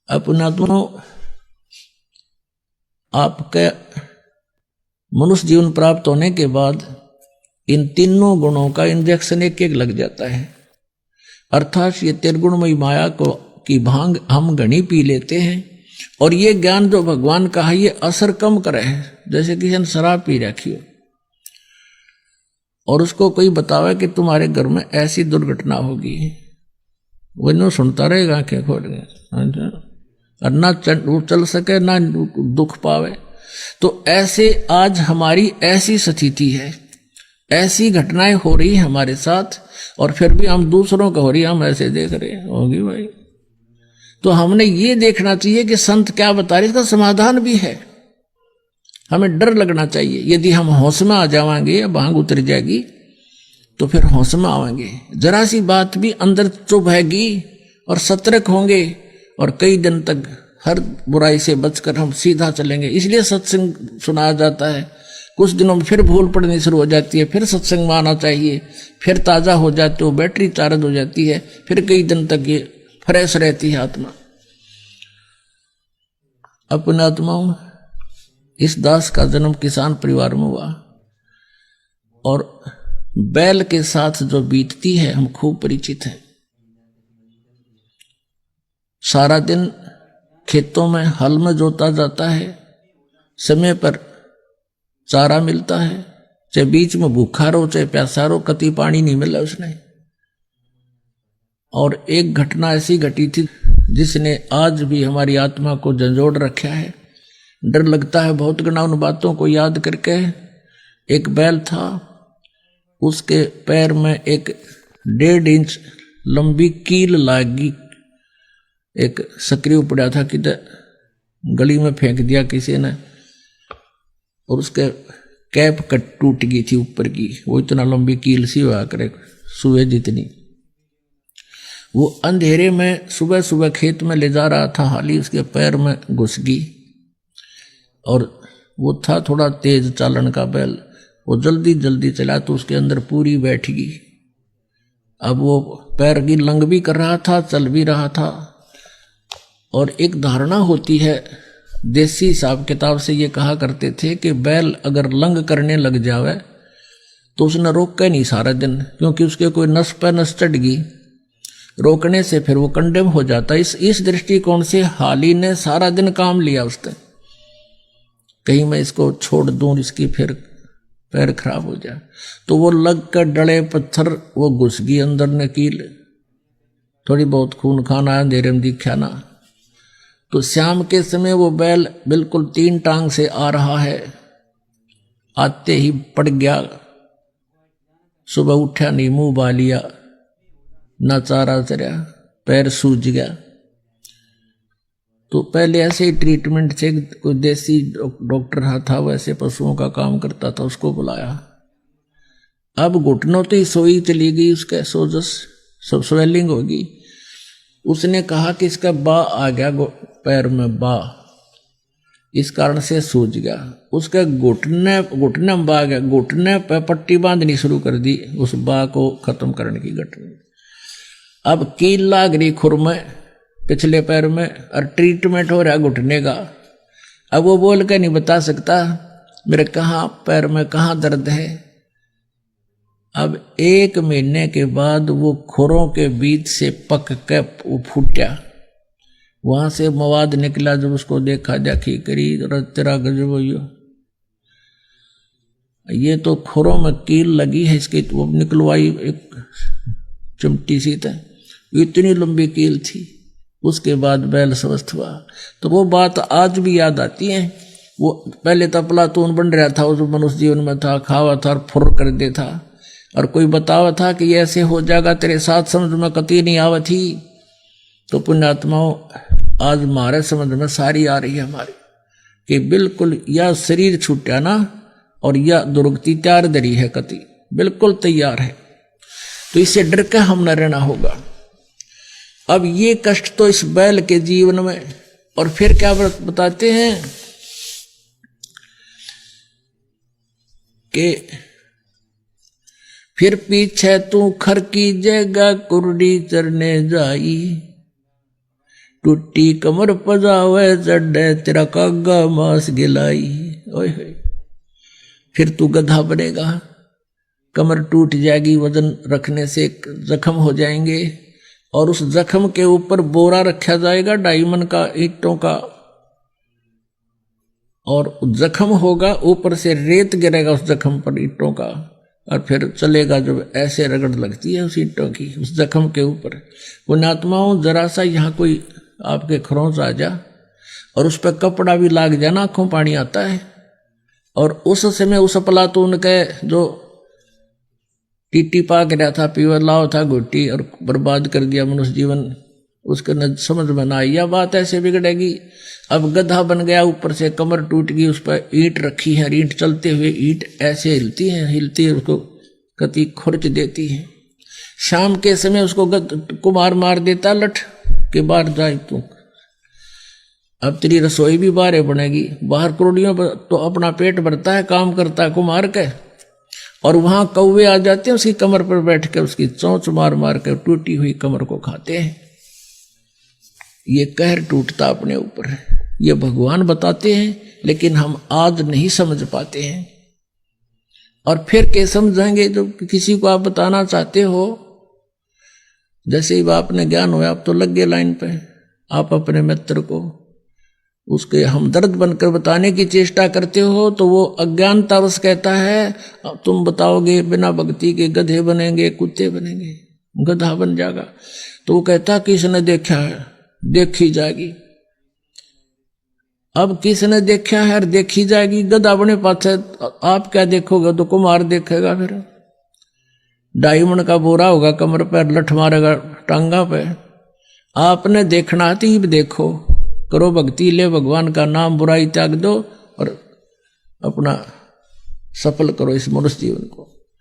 अपना तो आपके मनुष्य जीवन प्राप्त होने के बाद इन तीनों गुणों का इंजेक्शन एक एक लग जाता है। अर्थात ये त्रिगुणमयी माया को की भांग हम घनी पी लेते हैं और ये ज्ञान जो भगवान का है ये असर कम करे है। जैसे किसी ने शराब पी रखी हो और उसको कोई बतावे कि तुम्हारे घर में ऐसी दुर्घटना होगी, वो नो सुनता रहेगा आंखें खोल के और ना चल सके ना दुख पावे। तो ऐसे आज हमारी ऐसी स्थिति है, ऐसी घटनाएं हो रही है हमारे साथ और फिर भी हम दूसरों का हो रही हम ऐसे देख रहे हैं होगी भाई। तो हमने ये देखना चाहिए कि संत क्या बता रहे, इसका समाधान भी है। हमें डर लगना चाहिए। यदि हम होश में आ जाएंगे या भांग उतर जाएगी तो फिर होश में आवेंगे, जरा सी बात भी अंदर चुभेगी और सतर्क होंगे और कई दिन तक हर बुराई से बचकर हम सीधा चलेंगे। इसलिए सत्संग सुनाया जाता है। कुछ दिनों में फिर भूल पड़नी शुरू हो जाती है, फिर सत्संग में आना चाहिए, फिर ताज़ा हो जाते हो, बैटरी चार्ज हो जाती है, फिर कई दिन तक ये फ्रेश रहती है आत्मा। अपने आत्माओं, इस दास का जन्म किसान परिवार में हुआ और बैल के साथ जो बीतती है हम खूब परिचित हैं। सारा दिन खेतों में हल में जोता जाता है, समय पर चारा मिलता है, चाहे बीच में भूखा रहो चाहे प्यासा रहो, कति पानी नहीं मिला उसने। और एक घटना ऐसी घटी थी जिसने आज भी हमारी आत्मा को झंझोड़ रखा है। डर लगता है बहुत गणा उन बातों को याद करके। एक बैल था, उसके पैर में एक 1.5 इंच लंबी कील लागी, एक सक्रिय पड़ा था कि गली में फेंक दिया किसी ने और उसके कैप कट टूट गई थी ऊपर की, वो इतना लंबी कील सी हुआ करे सुबह जितनी। वो अंधेरे में सुबह सुबह खेत में ले जा रहा था, हाली उसके पैर में घुस गई और वो था थोड़ा तेज चालन का बैल, वो जल्दी जल्दी चला तो उसके अंदर पूरी बैठ गई। अब वो पैर की लंग भी कर रहा था, चल भी रहा था। और एक धारणा होती है, देसी हिसाब किताब से ये कहा करते थे कि बैल अगर लंग करने लग जावे तो उसने रोके नहीं सारा दिन, क्योंकि उसके कोई नस पे नस चढ़ गई, रोकने से फिर वो कंडेम हो जाता। इस दृष्टिकोण से हाली ने सारा दिन काम लिया उसने, कहीं मैं इसको छोड़ दूं इसकी फिर पैर खराब हो जाए। तो वो लग कर डले पत्थर वो घुस गई अंदर ने कील, थोड़ी बहुत खून खाना है, अंधेरे में दिखा ना। तो शाम के समय वो बैल बिल्कुल 3 टांग से आ रहा है, आते ही पड़ गया। सुबह उठा नहीं, मुंह बा लिया, ना चारा चरा, पैर सूज गया। तो पहले ऐसे ही ट्रीटमेंट से कोई देसी डॉक्टर था, वैसे पशुओं का काम करता था, उसको बुलाया। अब घुटनों तो ही सोई चली गई, उसके सोजस सब स्वेलिंग होगी। उसने कहा कि इसका बा आ गया पैर में, बा इस कारण से सूज गया। उसके घुटने में बा गया, घुटने पे पट्टी बांधनी शुरू कर दी उस बा को खत्म करने की घटना। अब कील लाग रही खुर में पिछले पैर में और ट्रीटमेंट हो रहा घुटने का। अब वो बोल के नहीं बता सकता मेरे कहाँ पैर में कहाँ दर्द है। अब 1 महीने के बाद वो खुरों के बीच से पक के वो फूटा, वहां से मवाद निकला। जब उसको देखा जाखी करी और तेरा गजब हो, ये तो खुरों में कील लगी है इसकी, तो निकलवाई एक चिमटी सी तय, इतनी लंबी कील थी। उसके बाद बैल स्वस्थ हुआ। तो वो बात आज भी याद आती है। वो पहले तो प्लातून बन रहा था, उस मनुष्य जीवन में था, खावा था और फुर कर दे था, और कोई बतावा था कि ऐसे हो जाएगा तेरे साथ, समझ में कती नहीं आवा थी। तो पुण्यात्माओं, आज हमारे समझ में सारी आ रही है हमारी कि बिल्कुल या शरीर छूटा ना और या दुर्गति तैयार दरी है, कति बिल्कुल तैयार है। तो इससे डर के हम न रहना होगा। अब ये कष्ट तो इस बैल के जीवन में, और फिर क्या बताते हैं कि फिर पीछे तू खर की जगह कुर्डी चरने जाई, टूटी कमर पजावे चढ़े तेरा कागा मांस गिलाई। ओए होए, फिर तू गधा बनेगा, कमर टूट जाएगी, वजन रखने से जख्म हो जाएंगे, और उस जख्म के ऊपर बोरा रखा जाएगा डायमंड का, ईंटों का, और जख्म होगा, ऊपर से रेत गिरेगा उस जख्म पर ईंटों का, और फिर चलेगा जब ऐसे रगड़ लगती है उस ईंटों की उस जख्म के ऊपर। पुण्यात्माओं, जरा सा यहाँ कोई आपके खरोंच आ जा और उस पर कपड़ा भी लाग जाना, आंखों पानी आता है। और उस समय उस प्लातून के जो टीटी पा गया था, पीवर लाओ था घुट्टी, और बर्बाद कर दिया मनुष्य जीवन, उसके न समझ में ना आई यह बात ऐसे बिगड़ेगी। अब गधा बन गया, ऊपर से कमर टूट गई, उस पर ईंट रखी है, ईंट चलते हुए ईंट ऐसे हिलती है, उसको कति खुरच देती है। शाम के समय उसको कुमार मार देता लठ के बाहर जाए तू, अब तेरी रसोई भी बाहर बनेगी। बाहर करोड़ियों पर तो अपना पेट भरता है, काम करता है कुमार के, और वहां कौवे आ जाते हैं उसकी कमर पर बैठ कर उसकी चोंच मार मार कर टूटी हुई कमर को खाते हैं। ये कहर टूटता अपने ऊपर है, ये भगवान बताते हैं, लेकिन हम आज नहीं समझ पाते हैं। और फिर क्या समझेंगे जब किसी को आप बताना चाहते हो, जैसे ही आपने ज्ञान हुआ आप तो लग गए लाइन पे, आप अपने मित्र को उसके हमदर्द बनकर बताने की चेष्टा करते हो तो वो अज्ञानतावश कहता है तुम बताओगे बिना भक्ति के गधे बनेंगे, कुत्ते बनेंगे, गधा बन जाएगा। तो वो कहता किसने देखा है, देखी जाएगी। अब किसने देखा है, देखी जाएगी, गधा बने पाछे आप क्या देखोगे, तो कुमार देखेगा। फिर डायमंड का बोरा होगा कमर पर, लठ मारेगा टांगा पे, आपने देखना तीब देखो, करो भक्ति, ले भगवान का नाम, बुराई त्याग दो और अपना सफल करो इस मनुष्य जीवन को।